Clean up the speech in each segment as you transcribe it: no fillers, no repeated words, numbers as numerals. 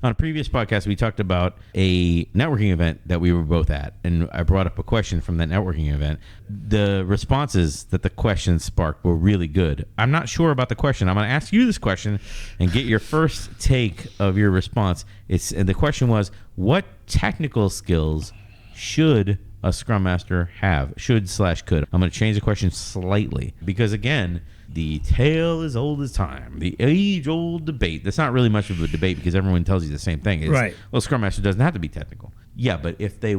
On a previous podcast, we talked about a networking event that we were both at, and I brought up a question from that networking event. The responses that the question sparked were really good. I'm not sure about the question. I'm going to ask you this question and get your first take of your response. And the question was, what technical skills should a Scrum Master have? Should/could. I'm going to change the question slightly because, again, the tale is old as time. The age-old debate. That's not really much of a debate because everyone tells you the same thing. Right. Well, Scrum Master doesn't have to be technical. Yeah, but if they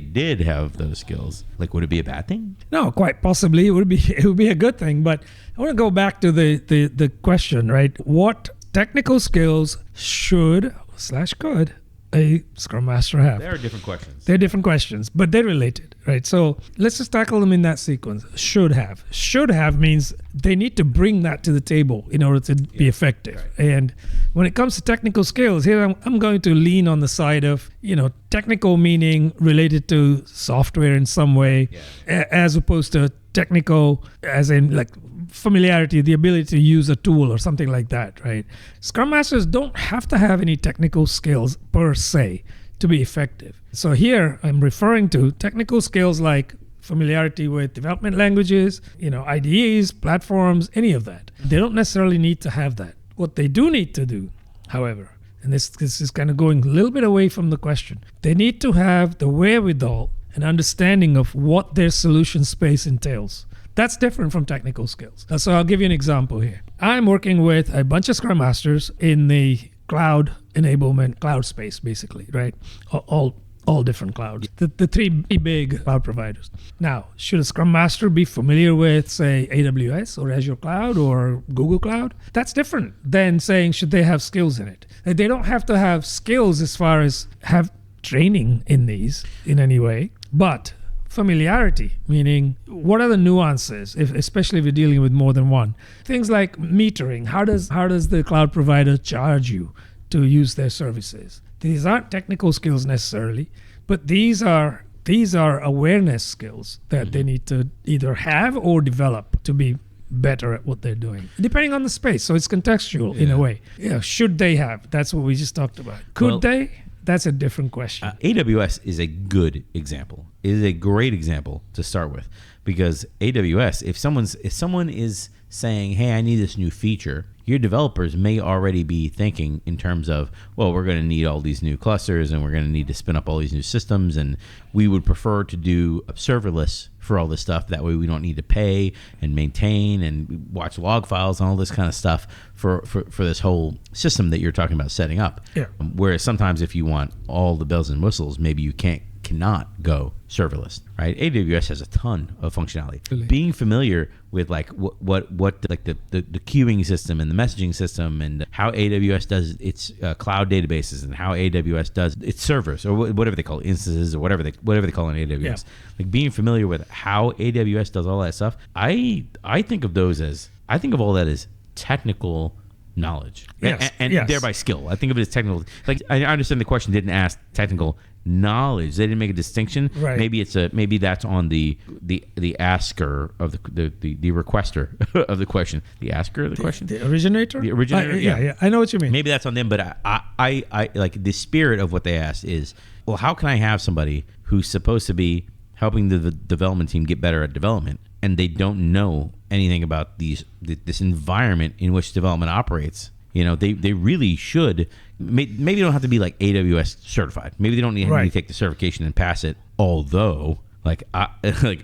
did have those skills, like, would it be a bad thing? No, quite possibly. It would be a good thing. But I want to go back to the question, right? What technical skills should/could a Scrum Master have? There are different questions. They're different questions, but they're related, right? So let's just tackle them in that sequence. Should have. Should have means they need to bring that to the table in order to be effective. Right. And when it comes to technical skills, here I'm going to lean on the side of, technical meaning related to software in some way, as opposed to technical as in like familiarity, the ability to use a tool or something like that, right? Scrum Masters don't have to have any technical skills per se to be effective. So here I'm referring to technical skills like familiarity with development languages, IDEs, platforms, any of that. They don't necessarily need to have that. What they do need to do, however, and this is kind of going a little bit away from the question, they need to have the wherewithal and understanding of what their solution space entails. That's different from technical skills. So I'll give you an example here. I'm working with a bunch of Scrum Masters in the cloud enablement, cloud space, basically, right? All different clouds. The three big cloud providers. Now, should a Scrum Master be familiar with, say, AWS or Azure Cloud or Google Cloud? That's different than saying, should they have skills in it? They don't have to have skills as far as have training in these in any way, but familiarity, meaning what are the nuances, especially if you're dealing with more than one. Things like metering. How does the cloud provider charge you to use their services? These aren't technical skills necessarily, but these are awareness skills that they need to either have or develop to be better at what they're doing, depending on the space. So it's contextual in a way. Should they have? That's what we just talked about. Could they? That's a different question. AWS is a good example. It is a great example to start with, because AWS, if someone is saying, hey, I need this new feature, your developers may already be thinking in terms of, well, we're going to need all these new clusters and we're going to need to spin up all these new systems, and we would prefer to do serverless for all this stuff. That way we don't need to pay and maintain and watch log files and all this kind of stuff for this whole system that you're talking about setting up. Yeah. Whereas sometimes if you want all the bells and whistles, maybe you cannot go serverless, right? AWS has a ton of functionality. Really? Being familiar with like what like the queuing system and the messaging system and how AWS does its cloud databases and how AWS does its servers or whatever they call it, instances or whatever they call it in AWS. Yeah. Like being familiar with how AWS does all that stuff, I think of all that as technical knowledge, yes, and thereby skill. I think of it as technical. Like I understand the question didn't ask technical knowledge. They didn't make a distinction. Right. Maybe that's on the asker of the requester of the question. The asker of the question. The originator. The originator. Yeah. I know what you mean. Maybe that's on them. But I like the spirit of what they asked is, well, how can I have somebody who's supposed to be helping the development team get better at development, and they don't know anything about this environment in which development operates? They really should. Maybe they don't have to be like AWS certified. Maybe they don't need to take the certification and pass it. Although, like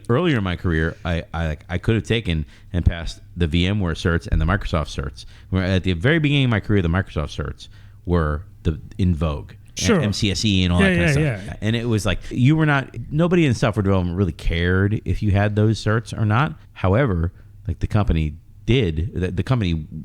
earlier in my career, I could have taken and passed the VMware certs and the Microsoft certs. Where at the very beginning of my career, the Microsoft certs were in vogue. Sure. MCSE and all that kind of stuff. Yeah. And it was like nobody in software development really cared if you had those certs or not. However, like the company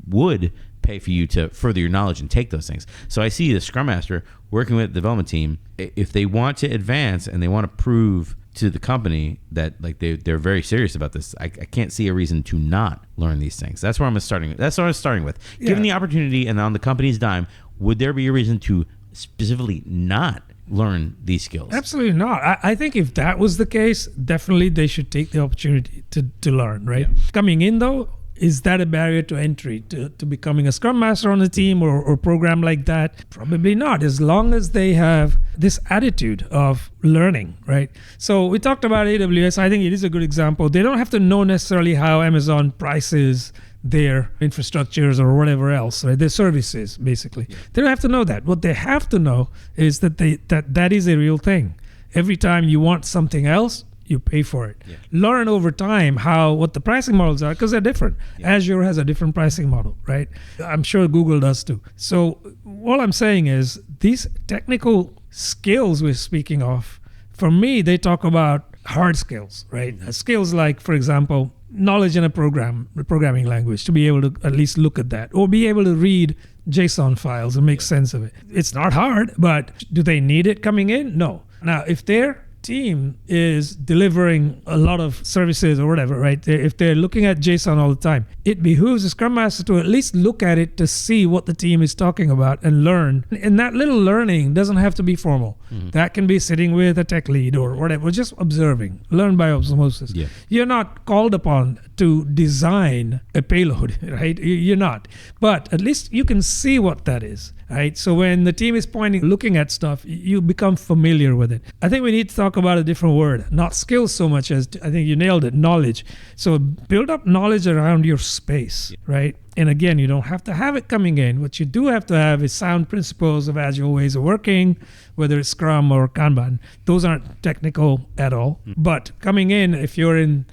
would pay for you to further your knowledge and take those things. So I see the Scrum Master working with the development team. If they want to advance and they want to prove to the company that like they're very serious about this, I can't see a reason to not learn these things. That's where I'm starting. That's what I'm starting with. Yeah. Given the opportunity and on the company's dime, would there be a reason to specifically not learn these skills? Absolutely not. I think if that was the case, definitely they should take the opportunity to learn, right? Yeah. Coming in though, Is that a barrier to entry to becoming a Scrum Master on a team or program like that? Probably not, as long as they have this attitude of learning, right? So we talked about AWS. I think it is a good example. They don't have to know necessarily how Amazon prices their infrastructures or whatever else, right? Their services, basically. Yeah. They don't have to know that. What they have to know is that that is a real thing. Every time you want something else, you pay for it. Yeah. Learn over time what the pricing models are, because they're different. Yeah. Azure has a different pricing model, right? I'm sure Google does too. So all I'm saying is these technical skills we're speaking of, for me, they talk about hard skills, right? Mm-hmm. Skills like, for example, knowledge in a programming language, to be able to at least look at that, or be able to read JSON files and make sense of it. It's not hard, but do they need it coming in? No. Now, if their team is delivering a lot of services or whatever, right? If they're looking at JSON all the time, it behooves the Scrum Master to at least look at it to see what the team is talking about and learn. And that little learning doesn't have to be formal. Mm-hmm. That can be sitting with a tech lead or whatever, just observing, learn by osmosis. Yeah. You're not called upon to design a payload, right? You're not. But at least you can see what that is. Right. So when the team is looking at stuff, you become familiar with it. I think we need to talk about a different word, not skills so much as, I think you nailed it, knowledge. So build up knowledge around your space, right? And again, you don't have to have it coming in. What you do have to have is sound principles of Agile ways of working, whether it's Scrum or Kanban. Those aren't technical at all. But coming in, if you're in,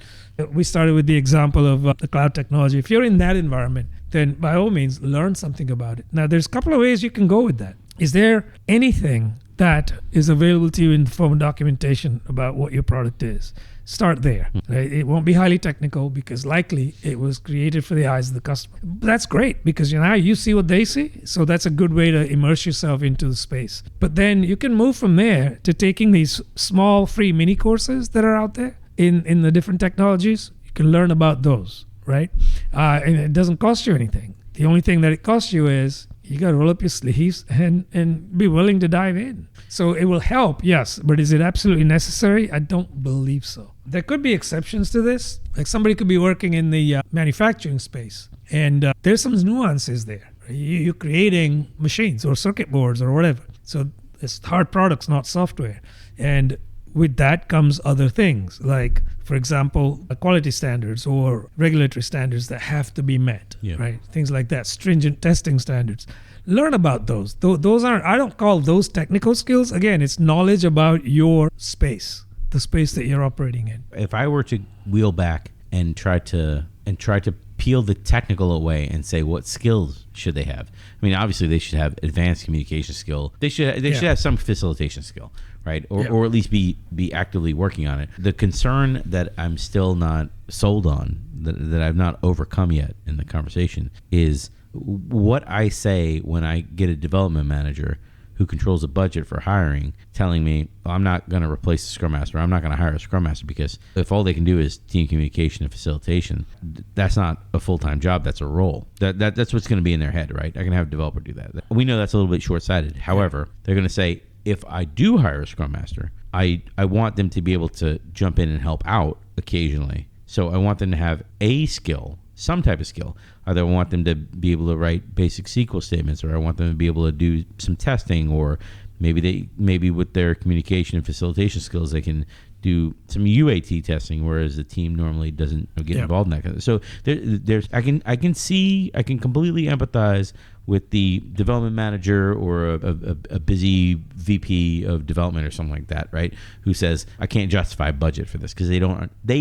we started with the example of the cloud technology. If you're in that environment, then by all means, learn something about it. Now, there's a couple of ways you can go with that. Is there anything that is available to you in the form of documentation about what your product is? Start there. Right? It won't be highly technical because likely it was created for the eyes of the customer. But that's great because now you see what they see. So that's a good way to immerse yourself into the space. But then you can move from there to taking these small free mini courses that are out there in the different technologies. You can learn about those. Right? And it doesn't cost you anything. The only thing that it costs you is you got to roll up your sleeves and be willing to dive in. So it will help, yes, but is it absolutely necessary? I don't believe so. There could be exceptions to this. Like somebody could be working in the manufacturing space, and there's some nuances there. You're creating machines or circuit boards or whatever. So it's hard products, not software. And with that comes other things, like, for example, quality standards or regulatory standards that have to be met, right? Things like that, stringent testing standards. Learn about those. Those aren't, I don't call those technical skills. Again, it's knowledge about your space, the space that you're operating in. If I were to wheel back and try to peel the technical away and say what skills should they have? I mean, obviously they should have advanced communication skill. They should have some facilitation skill, right? Or at least be actively working on it. The concern that I'm still not sold on, that I've not overcome yet in the conversation, is what I say when I get a development manager who controls a budget for hiring telling me, well, I'm not going to replace the Scrum Master. I'm not going to hire a Scrum Master because if all they can do is team communication and facilitation, that's not a full-time job. That's a role. That's what's going to be in their head, right? I can have a developer do that. We know that's a little bit short-sighted. However, they're going to say, if I do hire a Scrum Master, I want them to be able to jump in and help out occasionally. So I want them to have a skill, some type of skill. Either I want them to be able to write basic SQL statements, or I want them to be able to do some testing, or maybe with their communication and facilitation skills, they can do some UAT testing, whereas the team normally doesn't get involved in that kind of. So I can completely empathize with the development manager or a busy VP of development or something like that, right? Who says, I can't justify budget for this because they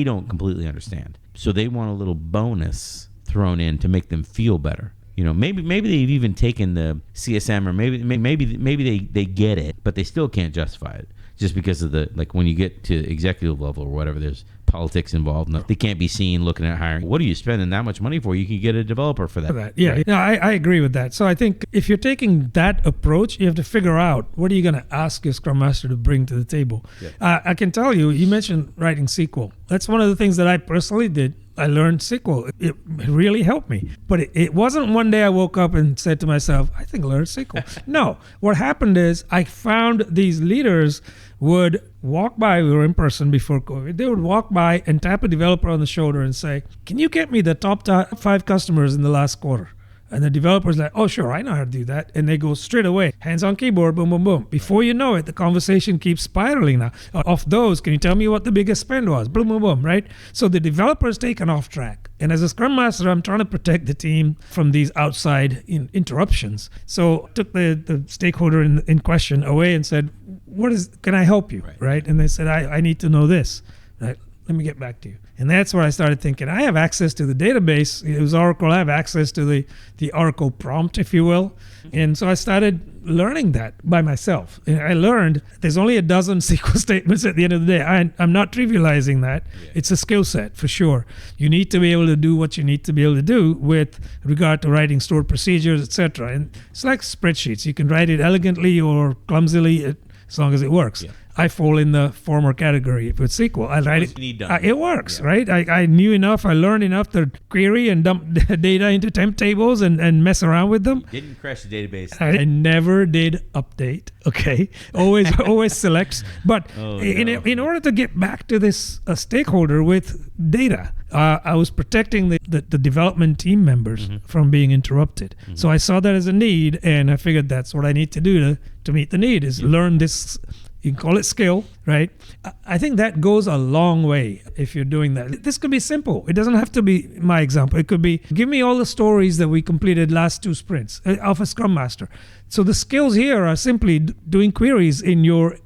don't completely understand. So they want a little bonus thrown in to make them feel better. You know, maybe they've even taken the CSM, or maybe they get it, but they still can't justify it just because of when you get to executive level or whatever, there's politics involved. They can't be seen looking at hiring. What are you spending that much money for? You can get a developer for that. Yeah, right? No, I agree with that. So I think if you're taking that approach, you have to figure out what are you going to ask your Scrum Master to bring to the table. Yeah. I can tell you mentioned writing SQL. That's one of the things that I personally did I learned SQL. It really helped me. But it wasn't one day I woke up and said to myself, I think I learned SQL. No. What happened is I found these leaders would walk by, we were in person before COVID, they would walk by and tap a developer on the shoulder and say, can you get me the top 5 customers in the last quarter? And the developer's like, oh, sure, I know how to do that. And they go straight away, hands on keyboard, boom, boom, boom. Before you know it, the conversation keeps spiraling now. Of those, can you tell me what the biggest spend was? Boom, boom, boom, right? So the developer's taken off track. And as a Scrum Master, I'm trying to protect the team from these outside interruptions. So I took the stakeholder in question away and said, can I help you, right? And they said, I need to know this, right? Let me get back to you. And that's where I started thinking, I have access to the database. It was Oracle. I have access to the Oracle prompt, if you will. And so I started learning that by myself. And I learned there's only a dozen SQL statements at the end of the day. I'm not trivializing that. Yeah. It's a skill set for sure. You need to be able to do what you need to be able to do with regard to writing stored procedures, etc. And it's like spreadsheets. You can write it elegantly or clumsily as long as it works. Yeah. I fall in the former category with SQL. I write it. It works, right? I knew enough. I learned enough to query and dump data into temp tables and mess around with them. You didn't crash the database. I never did update. Okay, always selects. But in order to get back to this stakeholder with data, I was protecting the development team members from being interrupted. So I saw that as a need, and I figured that's what I need to do to meet the need is learn this. You can call it skill, right? I think that goes a long way if you're doing that. This could be simple. It doesn't have to be my example. It could be, give me all the stories that we completed last 2 sprints of a Scrum Master. So the skills here are simply doing queries in your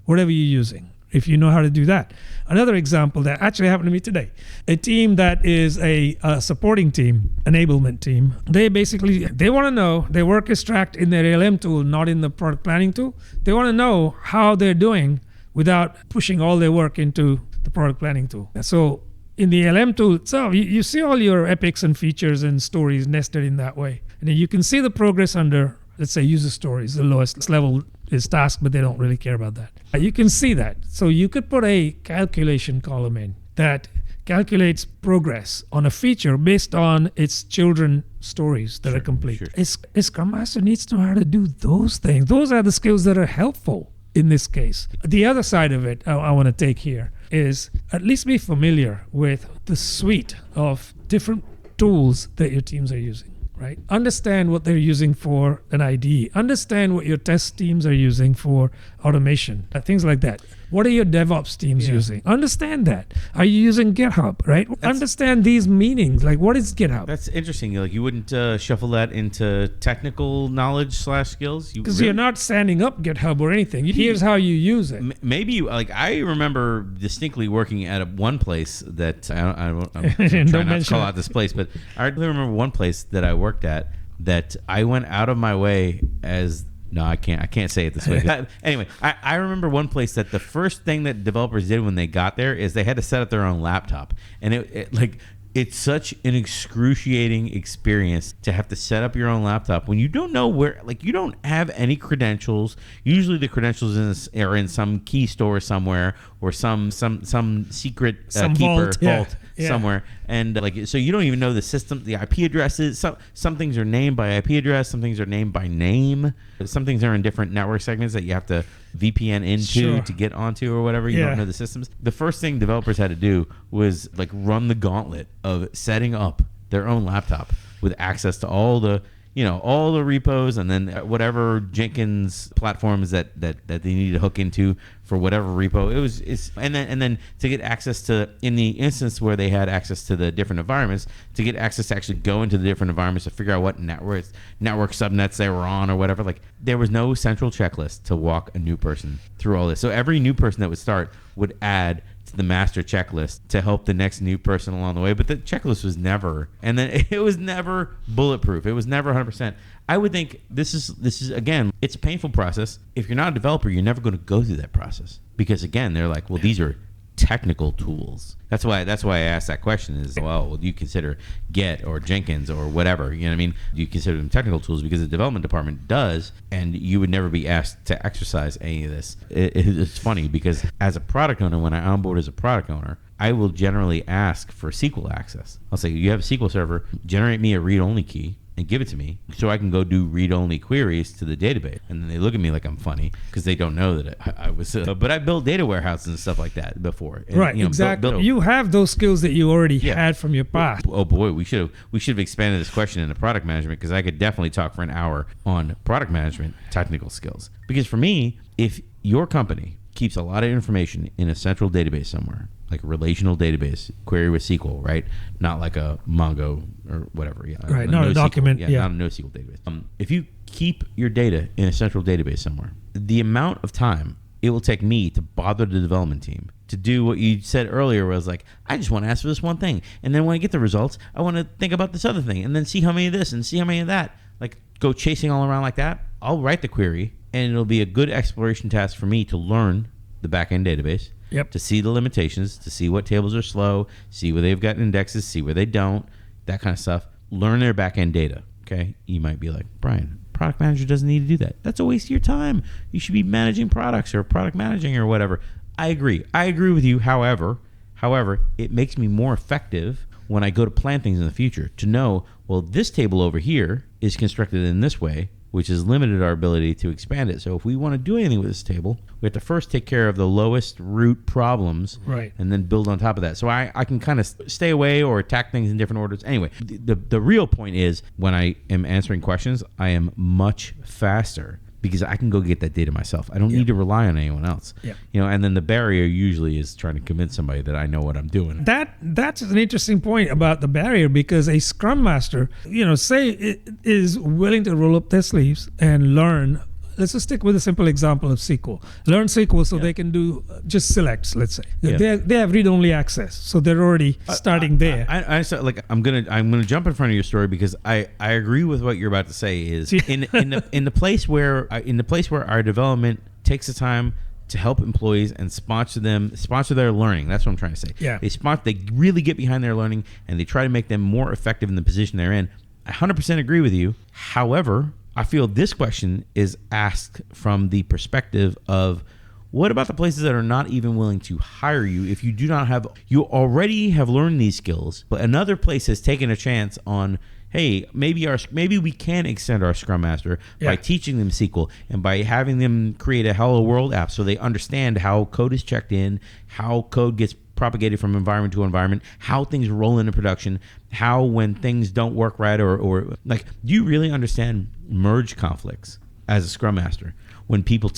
whatever you're using, if you know how to do that. Another example that actually happened to me today, a team that is a supporting team, enablement team, they want to know, their work is tracked in their ALM tool, not in the product planning tool. They want to know how they're doing without pushing all their work into the product planning tool. So in the ALM tool itself, you see all your epics and features and stories nested in that way. And then you can see the progress under, let's say, user stories. The lowest level is task, but they don't really care about that. You can see that. So you could put a calculation column in that calculates progress on a feature based on its children stories that are complete. Sure. A Scrum Master needs to know how to do those things. Those are the skills that are helpful in this case. The other side of it I want to take here is at least be familiar with the suite of different tools that your teams are using. Right? Understand what they're using for an IDE. Understand what your test teams are using for automation, things like that. What are your DevOps teams using? Understand that. Are you using GitHub, right? Understand these meanings. Like, what is GitHub? That's interesting. Like, you wouldn't shuffle that into technical knowledge / skills? Because you're not standing up GitHub or anything. Here's how you use it. Maybe, like, I remember distinctly working at one place that, I'm trying not to call out this place, but I really remember one place that I worked at that I went out of my way as... No, I can't say it this way. Anyway, I remember one place that the first thing that developers did when they got there is they had to set up their own laptop. And it's such an excruciating experience to have to set up your own laptop when you don't know where, like, you don't have any credentials. Usually the credentials are in some key store somewhere or some secret keeper vault somewhere. And so you don't even know the system, the IP addresses. Some things are named by IP address. Some things are named by name. Some things are in different network segments that you have to VPN into to get onto or whatever. You don't know the systems. The first thing developers had to do was run the gauntlet of setting up their own laptop with access to all the repos and then whatever Jenkins platforms that they needed to hook into for whatever repo. And then to get access to, in the instance where they had access to the different environments, to get access to actually go into the different environments to figure out what network subnets they were on or whatever. Like, there was no central checklist to walk a new person through all this. So every new person that would start would add to the master checklist to help the next new person along the way. But the checklist was never, and then it was never bulletproof. It was never 100%. I would think this is again, it's a painful process. If you're not a developer, you're never going to go through that process because, again, they're like, well, these are technical tools. That's why I asked that question is, well, do you consider Git or Jenkins or whatever? You know what I mean? Do you consider them technical tools? Because the development department does, and you would never be asked to exercise any of this. It's funny because as a product owner, when I onboard as a product owner, I will generally ask for SQL access. I'll say, you have a SQL server, generate me a read-only key and give it to me so I can go do read-only queries to the database. And then they look at me like I'm funny because they don't know that I was. But I built data warehouses and stuff like that before. And, right, exactly. You have those skills that you already had from your past. Oh boy, we should have expanded this question into product management, because I could definitely talk for an hour on product management technical skills. Because for me, if your company keeps a lot of information in a central database somewhere, like a relational database, query with SQL, right? Not like a Mongo or whatever. Yeah, right, not a document. Yeah, not a NoSQL database. If you keep your data in a central database somewhere, the amount of time it will take me to bother the development team to do what you said earlier was like, I just want to ask for this one thing. And then when I get the results, I want to think about this other thing and then see how many of this and see how many of that. Like, go chasing all around like that. I'll write the query, and it'll be a good exploration task for me to learn the backend database. Yep. To see the limitations, to see what tables are slow, see where they've got indexes, see where they don't, that kind of stuff. Learn their back-end data, okay? You might be like, Brian, product manager doesn't need to do that. That's a waste of your time. You should be managing products or product managing or whatever. I agree. I agree with you. However, it makes me more effective when I go to plan things in the future to know, well, this table over here is constructed in this way, which has limited our ability to expand it. So if we want to do anything with this table, we have to first take care of the lowest root problems, right, and then build on top of that. So I can kind of stay away or attack things in different orders. Anyway, the real point is, when I am answering questions, I am much faster because I can go get that data myself. I don't need to rely on anyone else. Yeah. And then the barrier usually is trying to convince somebody that I know what I'm doing. That's an interesting point about the barrier, because a Scrum Master, say it is willing to roll up their sleeves and learn. Let's just stick with a simple example of SQL. Learn SQL so they can do just selects, let's say. Yeah. They have read-only access, so they're already starting there. I'm gonna jump in front of your story, because I agree with what you're about to say. Is in the place where our development takes the time to help employees and sponsor their learning. That's what I'm trying to say. Yeah. They really get behind their learning, and they try to make them more effective in the position they're in. I 100% agree with you. However, I feel this question is asked from the perspective of, what about the places that are not even willing to hire you if you already have learned these skills, but another place has taken a chance on, hey, maybe we can extend our Scrum Master by teaching them SQL and by having them create a Hello World app so they understand how code is checked in, how code gets propagated from environment to environment, how things roll into production, how when things don't work right, or like, do you really understand merge conflicts as a Scrum Master? When people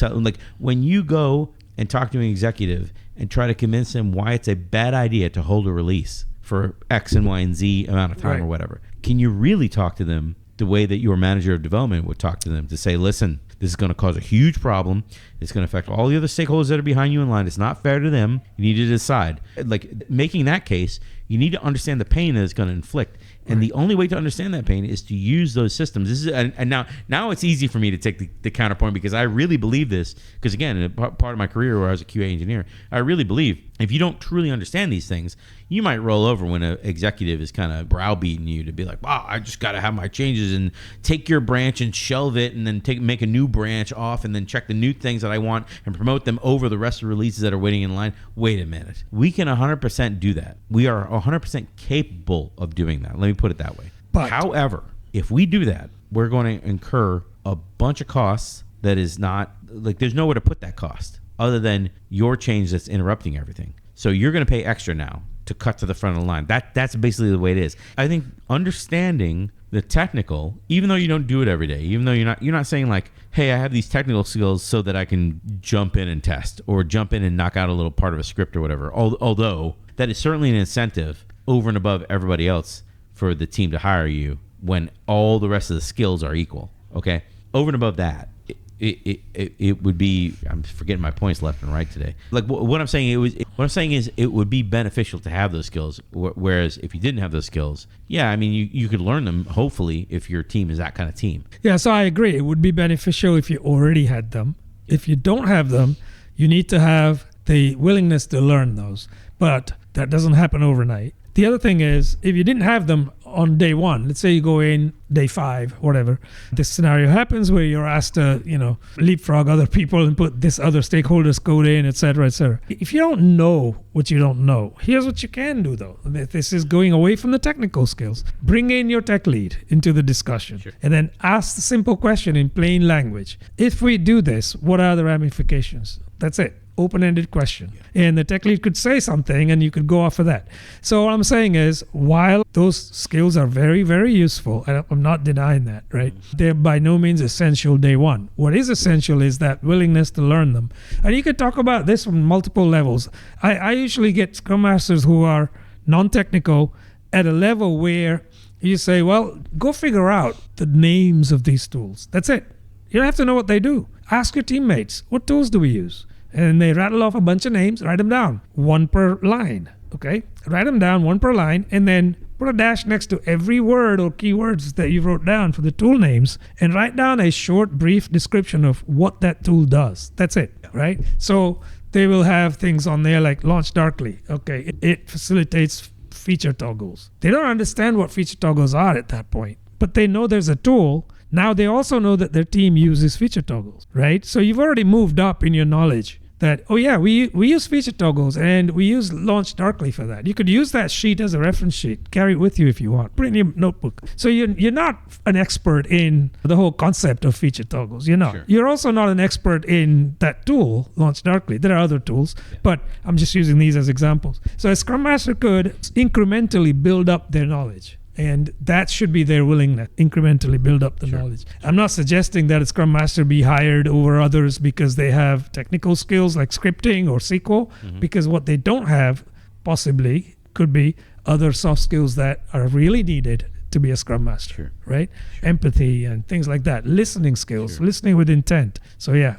when you go and talk to an executive and try to convince them why it's a bad idea to hold a release for X and Y and Z amount of time or whatever, can you really talk to them the way that your manager of development would talk to them, to say, listen, this is going to cause a huge problem. It's going to affect all the other stakeholders that are behind you in line. It's not fair to them. You need to decide. Like, making that case, you need to understand the pain that it's going to inflict. And the only way to understand that pain is to use those systems. This is, and now it's easy for me to take the counterpoint, because I really believe this. Because again, part of my career where I was a QA engineer, I really believe if you don't truly understand these things, you might roll over when an executive is kind of browbeating you to be like, wow, I just got to have my changes, and take your branch and shelve it, and then make a new branch off, and then check the new things that I want and promote them over the rest of the releases that are waiting in line. Wait a minute. We can 100% do that. We are 100% capable of doing that. Let me put it that way. But, however, if we do that, we're going to incur a bunch of costs that is not, like, there's nowhere to put that cost other than your change that's interrupting everything. So you're going to pay extra now to cut to the front of the line. That's basically the way it is. I think understanding the technical, even though you don't do it every day, even though you're not saying like, hey, I have these technical skills so that I can jump in and test, or jump in and knock out a little part of a script or whatever. Although that is certainly an incentive over and above everybody else for the team to hire you when all the rest of the skills are equal. Okay, over and above that, it would be, I'm forgetting my points left and right today. Like what I'm saying is it would be beneficial to have those skills. Whereas if you didn't have those skills, I mean, you could learn them, hopefully, if your team is that kind of team. Yeah, so I agree. It would be beneficial if you already had them. If you don't have them, you need to have the willingness to learn those. But that doesn't happen overnight. The other thing is, if you didn't have them on day one, let's say you go in day 5, whatever, this scenario happens where you're asked to, leapfrog other people and put this other stakeholders code in, et cetera, et cetera. If you don't know what you don't know, here's what you can do though. This is going away from the technical skills. Bring in your tech lead into the discussion, sure, and then ask the simple question in plain language. If we do this, what are the ramifications? That's it. Open-ended question. And the tech lead could say something and you could go off of that. So what I'm saying is, while those skills are very, very useful, and I'm not denying that, right? They're by no means essential day one. What is essential is that willingness to learn them. And you could talk about this from multiple levels. I usually get Scrum Masters who are non-technical at a level where you say, well, go figure out the names of these tools. That's it. You don't have to know what they do. Ask your teammates, what tools do we use? And they rattle off a bunch of names, write them down, 1 per line, okay? Write them down, 1 per line, and then put a dash next to every word or keywords that you wrote down for the tool names, and write down a short, brief description of what that tool does. That's it, right? So they will have things on there like launch darkly. Okay, it facilitates feature toggles. They don't understand what feature toggles are at that point, but they know there's a tool. Now they also know that their team uses feature toggles, right? So you've already moved up in your knowledge that, oh yeah, we use feature toggles and we use launch darkly for that. You could use that sheet as a reference sheet, carry it with you if you want, put it in your notebook. So you're not an expert in the whole concept of feature toggles. You're not. Sure. You're also not an expert in that tool, launch darkly. There are other tools, but I'm just using these as examples. So a Scrum Master could incrementally build up their knowledge. And that should be their willingness, incrementally build up the knowledge. I'm not suggesting that a Scrum Master be hired over others because they have technical skills like scripting or SQL, because what they don't have possibly could be other soft skills that are really needed to be a Scrum Master, right? Empathy and things like that, listening skills, listening with intent. So yeah,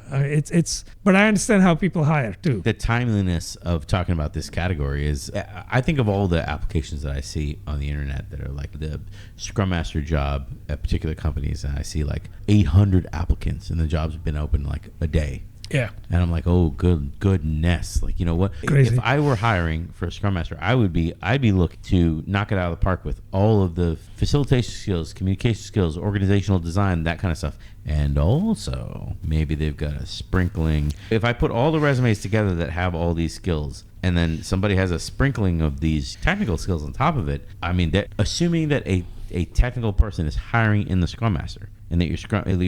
but I understand how people hire too. The timeliness of talking about this category is, I think of all the applications that I see on the internet that are like the Scrum Master job at particular companies, and I see like 800 applicants and the job's been open like a day. Yeah. And I'm like, oh, goodness. Like, you know what? Crazy. If I were hiring for a Scrum Master, I'd be looking to knock it out of the park with all of the facilitation skills, communication skills, organizational design, that kind of stuff. And also, maybe they've got a sprinkling. If I put all the resumes together that have all these skills, and then somebody has a sprinkling of these technical skills on top of it, I mean, assuming that a technical person is hiring in the Scrum Master, and that your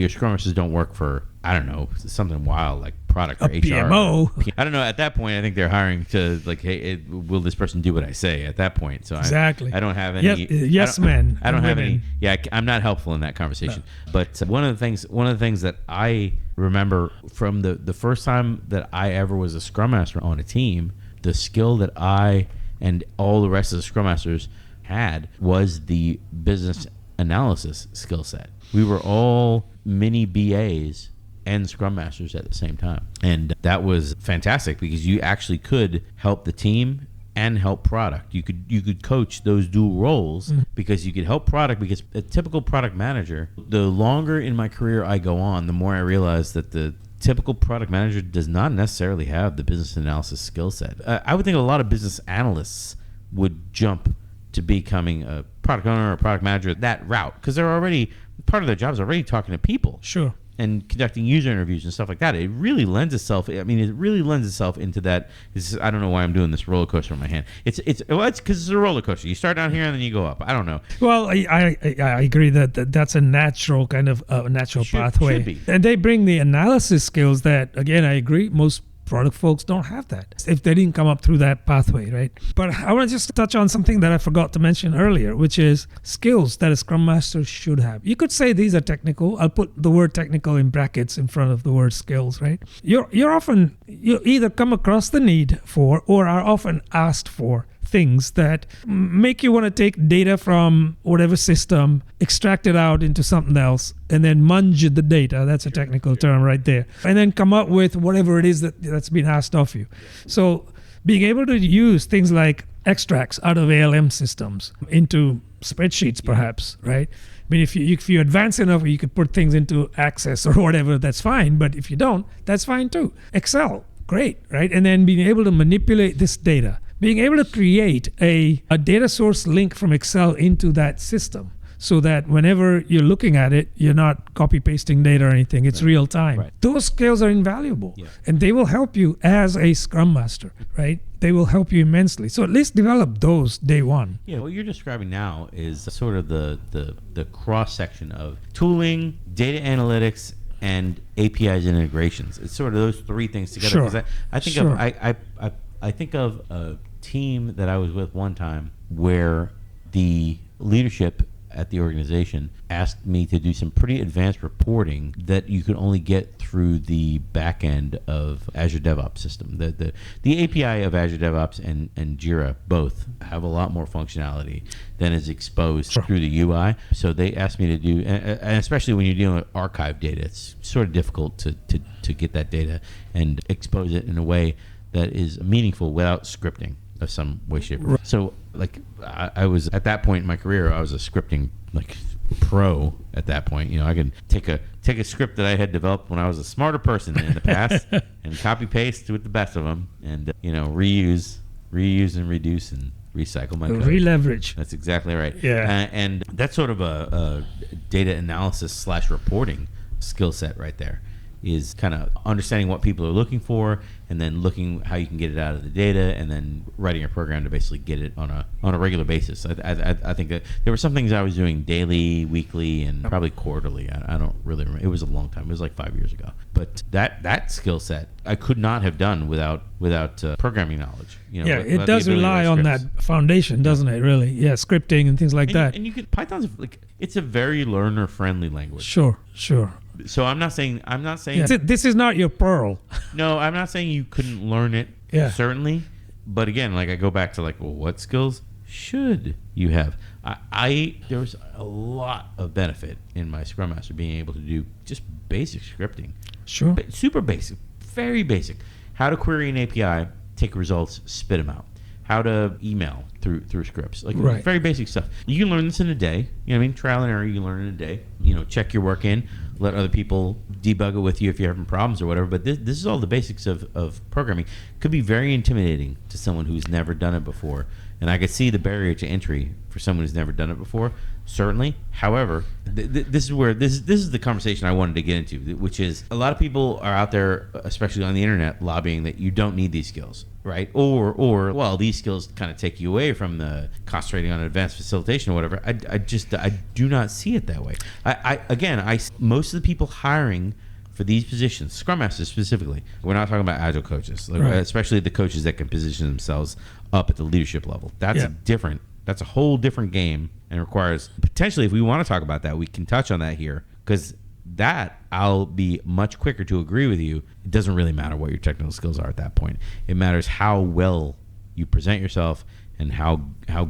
Scrum Masters don't work for, I don't know, something wild like product or HR. PMO. I don't know. At that point, I think they're hiring to like, hey, will this person do what I say? At that point, so exactly. I don't have any. Yes, men. I don't have any. Yeah, I'm not helpful in that conversation. No. But one of the things that I remember from the first time that I ever was a Scrum Master on a team, the skill that I and all the rest of the Scrum Masters had was the business analysis skill set. We were all mini BAs and Scrum Masters at the same time. And that was fantastic because you actually could help the team and help product. You could coach those dual roles because you could help product, because a typical product manager, the longer in my career I go on, the more I realize that the typical product manager does not necessarily have the business analysis skill set. I would think a lot of business analysts would jump to becoming a product owner or a product manager that route, because they're already, part of their job is already talking to people. Sure. And conducting user interviews and stuff like that. It really lends itself into that. I don't know why I'm doing this roller coaster in my hand. It's because it's a roller coaster. You start down here and then you go up. I don't know. Well, I agree that that's a natural kind of pathway. Should be. And they bring the analysis skills that, again, I agree, most product folks don't have that if they didn't come up through that pathway, right? But I want to just touch on something that I forgot to mention earlier, which is skills that a Scrum Master should have. You could say these are technical. I'll put the word technical in brackets in front of the word skills, right? You either come across the need for or are often asked for things that make you want to take data from whatever system, extract it out into something else, and then munge the data. That's a technical term right there. And then come up with whatever it is that's been asked of you. So being able to use things like extracts out of ALM systems into spreadsheets, perhaps, right? I mean, if you advance enough, you could put things into Access or whatever, that's fine. But if you don't, that's fine too. Excel, great, right? And then being able to manipulate this data. being able to create a data source link from Excel into that system, so that whenever you're looking at it, you're not copy pasting data or anything. It's real time. Right. Those skills are invaluable, Yeah. and they will help you as a Scrum Master, right? They will help you immensely. So at least develop those day one. Yeah, what you're describing now is sort of the cross section of tooling, data analytics, and APIs and integrations. It's sort of those three things together. Sure. 'Cause I think Sure. I think of a team that I was with one time where the leadership at the organization asked me to do some pretty advanced reporting that you could only get through the back end of Azure DevOps system. The API of Azure DevOps and Jira both have a lot more functionality than is exposed through the UI. So they asked me to do, and especially when you're dealing with archive data, it's sort of difficult to get that data and expose it in a way that is meaningful without scripting of some way, shape. So like I was at that point in my career, I was a scripting like pro at that point. You know, I could take a script that I had developed when I was a smarter person in the past and copy paste with the best of them, and reuse and reduce and recycle my code. Re-leverage. That's exactly right. Yeah. And that's sort of a data analysis / reporting skill set right there. Is kind of understanding what people are looking for, and then looking how you can get it out of the data, and then writing a program to basically get it on a regular basis. I think that there were some things I was doing daily, weekly, and probably quarterly. I don't really remember. It was a long time. It was like 5 years ago. But that skill set I could not have done without programming knowledge. It does rely on that foundation, doesn't it? Really, scripting and things like that. And you could Python's like it's a very learner friendly language. Sure. So I'm not saying this is not your Perl. No, I'm not saying you couldn't learn it. Yeah. Certainly. But again, like I go back to like, well, what skills should you have? There was a lot of benefit in my Scrum Master being able to do just basic scripting. Sure. Super basic, very basic. How to query an API, take results, spit them out. How to email through scripts, like very basic stuff. You can learn this in a day. You know what I mean? Trial and error. You can learn in a day. Check your work in. Let other people debug it with you if you're having problems or whatever. But this is all the basics of programming. Could be very intimidating to someone who's never done it before. And I could see the barrier to entry for someone who's never done it before. Certainly. However, this is the conversation I wanted to get into, which is a lot of people are out there, especially on the internet, lobbying that you don't need these skills, right? Or well, these skills kind of take you away from the concentrating on advanced facilitation or whatever. I do not see it that way. Most of the people hiring for these positions, Scrum Masters specifically, we're not talking about Agile coaches, especially the coaches that can position themselves up at the leadership level. That's That's a whole different game, and requires potentially, if we want to talk about that, we can touch on that here, because that I'll be much quicker to agree with you. It doesn't really matter what your technical skills are at that point. It matters how well you present yourself and how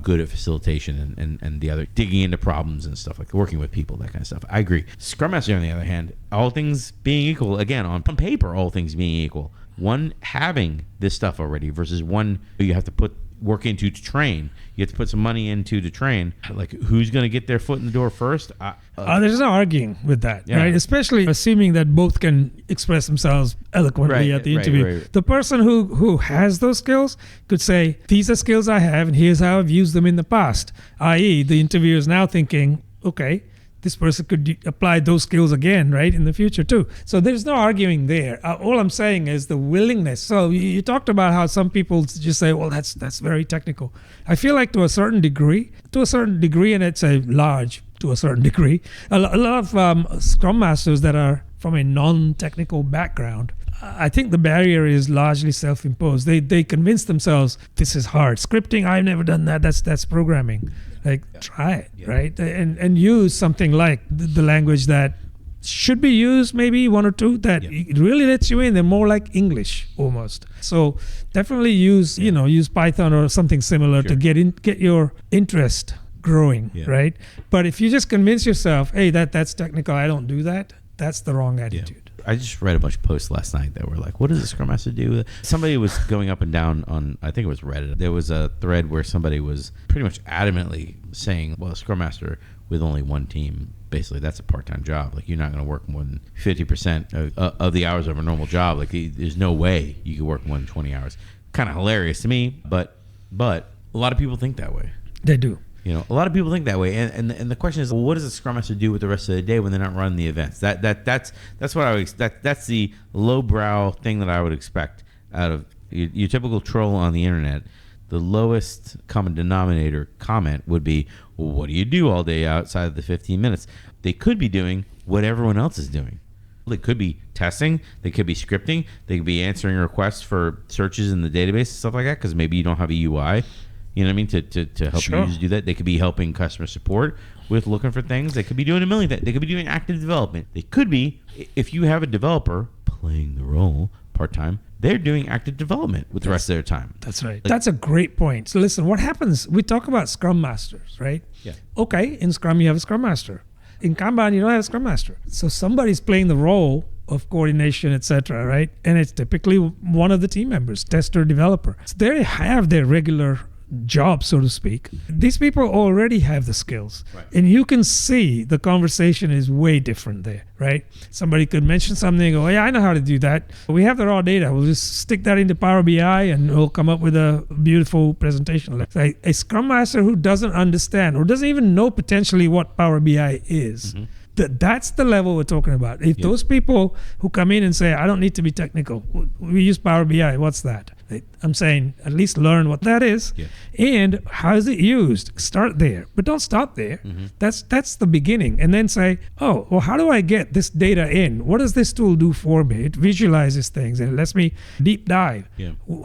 good at facilitation and the other digging into problems and stuff, like working with people, that kind of stuff. I agree. Scrum Master, on the other hand, all things being equal, again, on paper, all things being equal, one having this stuff already versus one you have to put work into to train. You have to put some money into to train. Like, who's going to get their foot in the door first? There's no arguing with that, right? Especially assuming that both can express themselves eloquently at the interview. Right. The person who has those skills could say, these are skills I have, and here's how I've used them in the past. I.e., the interviewer is now thinking, okay, this person could apply those skills again, right, in the future too. So there's no arguing there. All I'm saying is the willingness. So you talked about how some people just say, well, that's very technical. I feel like to a certain degree, and it's a large to a certain degree, a lot of Scrum Masters that are from a non-technical background, I think the barrier is largely self-imposed. They convince themselves this is hard. Scripting, I've never done that. That's programming. Try it, right? And use something like the language that should be used, maybe one or two that it really lets you in. They're more like English almost. So definitely use Python or something similar to get your interest growing, right? But if you just convince yourself, hey, that's technical, I don't do that, that's the wrong attitude. I just read a bunch of posts last night that were like, what does a Scrum Master do? Somebody was going up and down on, I think it was Reddit. There was a thread where somebody was pretty much adamantly saying, well, a Scrum Master with only one team, basically that's a part-time job. Like, you're not going to work more than 50% of the hours of a normal job. Like, there's no way you could work more than 20 hours. Kind of hilarious to me, but But a lot of people think that way. They do. A lot of people think that way, and the question is, well, what does a Scrum Master do with the rest of the day when they're not running the events? That's what I would that's the lowbrow thing that I would expect out of your typical troll on the internet. The lowest common denominator comment would be, well, what do you do all day outside of the 15 minutes? They could be doing what everyone else is doing. They could be testing, they could be scripting, they could be answering requests for searches in the database and stuff like that, because maybe you don't have a UI. You know what I mean? To help users do that. They could be helping customer support with looking for things. They could be doing a million things. They could be doing active development. They could be, if you have a developer playing the role part-time, they're doing active development with the rest of their time. That's right. That's a great point. So listen, what happens, we talk about Scrum Masters, right? Yeah. Okay, in Scrum you have a Scrum Master. In Kanban you don't have a Scrum Master. So somebody's playing the role of coordination, etc., right? And it's typically one of the team members, tester, developer. So they have their regular job, so to speak. These people already have the skills, right? And you can see the conversation is way different there, right? Somebody could mention something, go, yeah, I know how to do that. We have the raw data. We'll just stick that into Power BI and we'll come up with a beautiful presentation. Like a Scrum Master who doesn't understand or doesn't even know potentially what Power BI is, that's the level we're talking about. If those people who come in and say, I don't need to be technical, we use Power BI, what's that? I'm saying at least learn what that is and how is it used. Start there, but don't stop there. That's the beginning. And then say, oh, well, how do I get this data in? What does this tool do for me? It visualizes things and it lets me deep dive.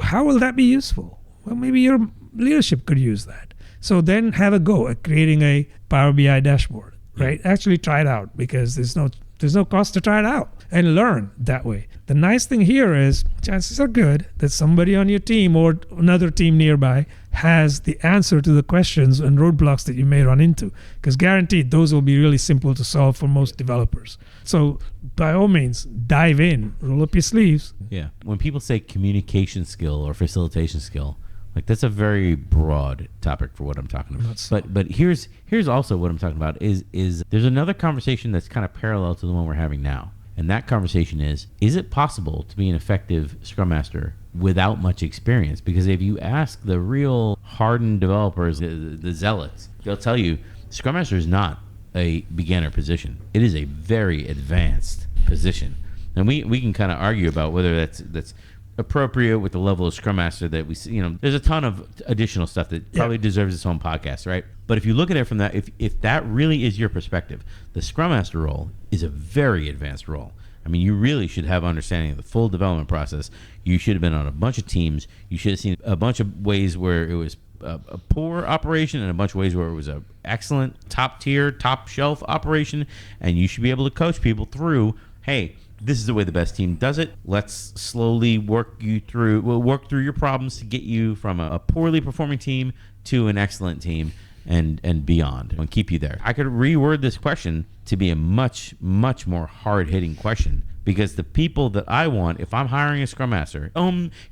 How will that be useful? Well, maybe your leadership could use that. So then have a go at creating a Power BI dashboard. Right? Actually try it out, because there's no cost to try it out and learn that way. The nice thing here is chances are good that somebody on your team or another team nearby has the answer to the questions and roadblocks that you may run into, because guaranteed those will be really simple to solve for most developers. So by all means, dive in, roll up your sleeves. Yeah. When people say communication skill or facilitation skill, like that's a very broad topic for what I'm talking about. But here's also what I'm talking about is there's another conversation that's kind of parallel to the one we're having now. And that conversation is it possible to be an effective Scrum Master without much experience? Because if you ask the real hardened developers, the zealots, they'll tell you Scrum Master is not a beginner position. It is a very advanced position. And we can kind of argue about whether that's appropriate with the level of Scrum Master that we see. There's a ton of additional stuff that probably deserves its own podcast, right? But if you look at it from that, if that really is your perspective, the Scrum Master role is a very advanced role. I mean, you really should have understanding of the full development process. You should have been on a bunch of teams. You should have seen a bunch of ways where it was a poor operation and a bunch of ways where it was a excellent, top tier, top shelf operation. And you should be able to coach people through, hey, this is the way the best team does it. Let's slowly work through your problems to get you from a poorly performing team to an excellent team and beyond, and keep you there. I could reword this question to be a much, much more hard-hitting question, because the people that I want, if I'm hiring a Scrum Master,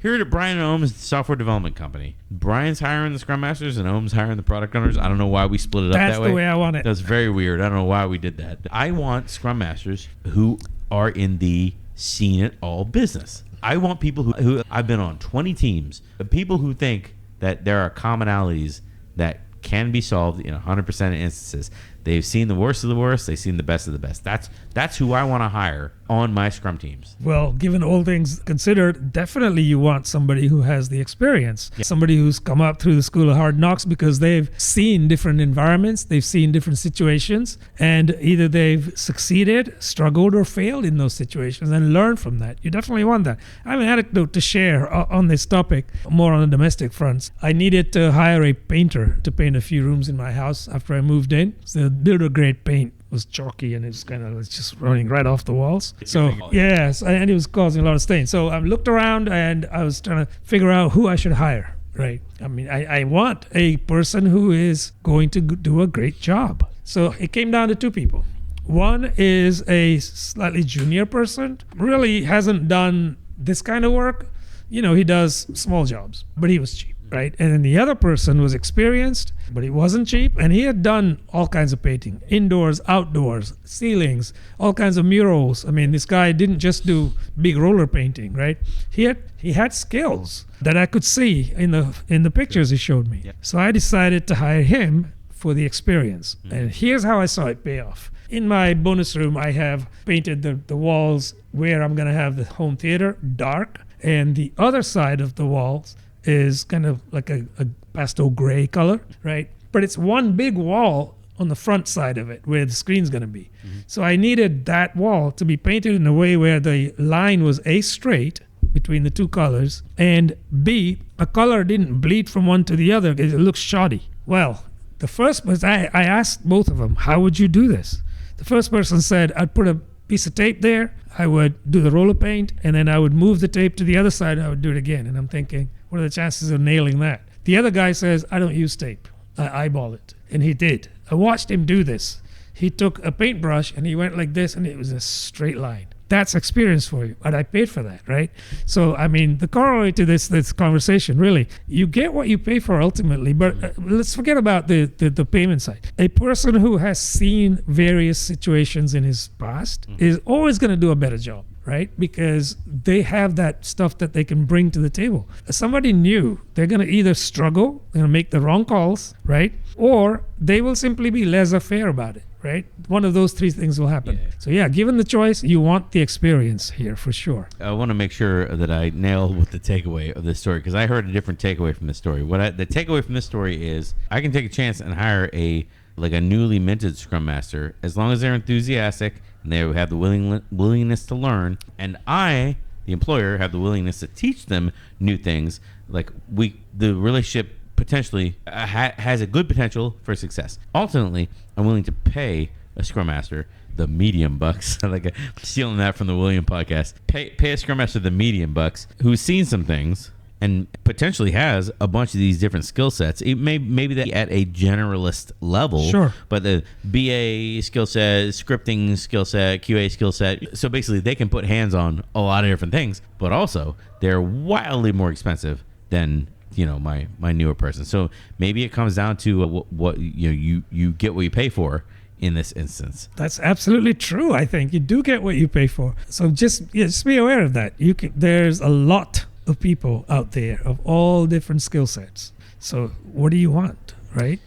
here at Brian and Ohm's software development company, Brian's hiring the Scrum Masters and Ohm's hiring the product owners. I don't know why we split it up that way. That's the way I want it. That's very weird. I don't know why we did that. I want Scrum Masters who are in the seen it all business. I want people who I've been on 20 teams, people who think that there are commonalities that can be solved in 100% of instances. They've seen the worst of the worst. They've seen the best of the best. That's who I want to hire on my Scrum teams. Well, given all things considered, definitely you want somebody who has the experience. Yeah. Somebody who's come up through the school of hard knocks, because they've seen different environments, they've seen different situations, and either they've succeeded, struggled, or failed in those situations and learned from that. You definitely want that. I have an anecdote to share on this topic, more on the domestic fronts. I needed to hire a painter to paint a few rooms in my house after I moved in. So builder grade paint was chalky and it was kind of just running right off the walls. So yes, and it was causing a lot of stains. So I looked around and I was trying to figure out who I should hire. Right. I mean, I want a person who is going to do a great job. So it came down to two people. One is a slightly junior person, really hasn't done this kind of work. He does small jobs, but he was cheap. right? And then the other person was experienced, but he wasn't cheap, and he had done all kinds of painting, indoors, outdoors, ceilings, all kinds of murals. I mean, this guy didn't just do big roller painting, right? He had skills that I could see in the pictures he showed me. Yeah. So I decided to hire him for the experience. And here's how I saw it pay off. In my bonus room, I have painted the walls where I'm going to have the home theater dark, and the other side of the walls is kind of like a pastel gray color, right? But it's one big wall on the front side of it where the screen's going to be. So I needed that wall to be painted in a way where the line was A, straight between the two colors, and B, a color didn't bleed from one to the other because it looks shoddy. Well, the first was I asked both of them, how would you do this? The first person said, I'd put a piece of tape there, I would do the roller paint, and then I would move the tape to the other side, and I would do it again. And I'm thinking, what are the chances of nailing that? The other guy says, I don't use tape. I eyeball it. And he did. I watched him do this. He took a paintbrush and he went like this, and it was a straight line. That's experience for you. And I paid for that, right? So, I mean, the corollary to this conversation, really, you get what you pay for ultimately, but let's forget about the payment side. A person who has seen various situations in his past is always going to do a better job, right? Because they have that stuff that they can bring to the table. Somebody new, they're going to either struggle, they're going to make the wrong calls, right? Or they will simply be laissez-faire about it, right? One of those three things will happen. Yeah. So yeah, given the choice, you want the experience here for sure. I want to make sure that I nail what the takeaway of this story, because I heard a different takeaway from this story. The takeaway from this story is I can take a chance and hire a newly minted Scrum Master as long as they're enthusiastic and they have the willingness to learn, and I, the employer, have the willingness to teach them new things. The relationship potentially has a good potential for success. Ultimately, I'm willing to pay a Scrum Master the medium bucks. I'm stealing that from the William podcast. Pay a Scrum Master the medium bucks who's seen some things and potentially has a bunch of these different skill sets. Maybe that at a generalist level. Sure. But the BA skill set, scripting skill set, QA skill set. So basically, they can put hands on a lot of different things, but also they're wildly more expensive than my newer person. So maybe it comes down to what you get what you pay for in this instance. That's absolutely true. I think you do get what you pay for. So just be aware of that. There's a lot of people out there of all different skill sets. So what do you want, right?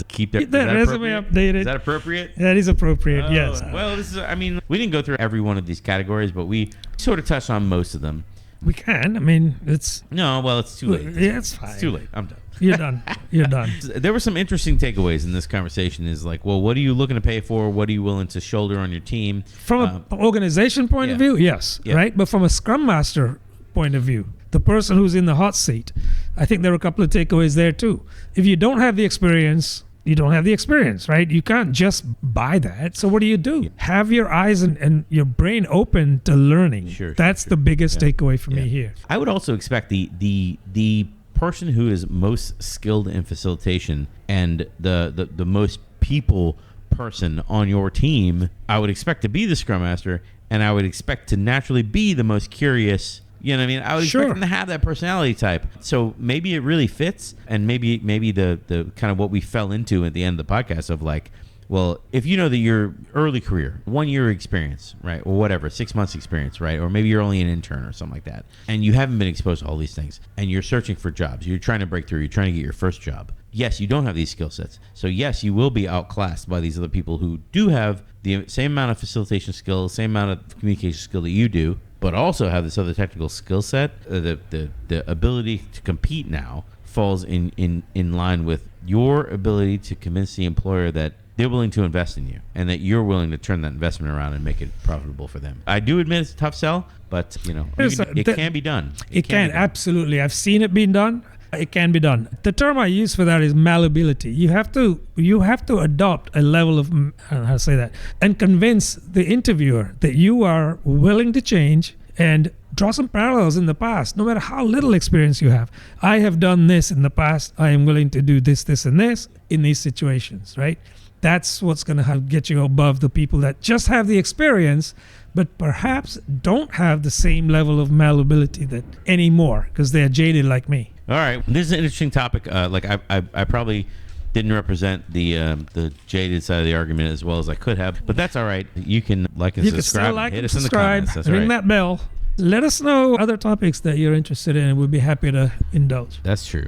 Keep that resume updated. Is that appropriate? That is appropriate. Yes. Well, we didn't go through every one of these categories, but we sort of touched on most of them. We can. I mean, it's too late. Yeah, it's fine. It's too late. I'm done. You're done. You're done. There were some interesting takeaways in this conversation. Is what are you looking to pay for? What are you willing to shoulder on your team? From an organization point of view, yes, right? But from a Scrum Master point of view, the person who's in the hot seat, I think there are a couple of takeaways there too. If you don't have the experience, you don't have the experience, right? You can't just buy that. So what do? Yeah. Have your eyes and your brain open to learning. Sure. That's the biggest takeaway for me here. I would also expect the person who is most skilled in facilitation and the most people person on your team, I would expect to be the Scrum Master, and I would expect to naturally be the most curious. You know what I mean? I would expect them to have that personality type. So maybe it really fits, and maybe the kind of what we fell into at the end of the podcast of well, if you know that your early career, 1 year experience, right, or whatever, 6 months experience, right, or maybe you're only an intern or something like that, and you haven't been exposed to all these things, and you're searching for jobs, you're trying to break through, you're trying to get your first job. Yes, you don't have these skill sets. So yes, you will be outclassed by these other people who do have the same amount of facilitation skill, same amount of communication skill that you do, but also have this other technical skill set. The ability to compete now falls in line with your ability to convince the employer that they're willing to invest in you and that you're willing to turn that investment around and make it profitable for them. I do admit it's a tough sell, but it can be done. It can absolutely. I've seen it being done. It can be done. The term I use for that is malleability. You have to adopt a level of, I don't know how to say that, and convince the interviewer that you are willing to change and draw some parallels in the past, no matter how little experience you have. I have done this in the past. I am willing to do this, this, and this in these situations, right? That's what's going to get you above the people that just have the experience, but perhaps don't have the same level of malleability that anymore because they're jaded like me. All right, this is an interesting topic. Like I probably didn't represent the jaded side of the argument as well as I could have, but that's all right. You can like and You can subscribe. still like hit and us in the subscribe. comments. That's Ring right. that bell. Let us know other topics that you're interested in, and we'll be happy to indulge. That's true.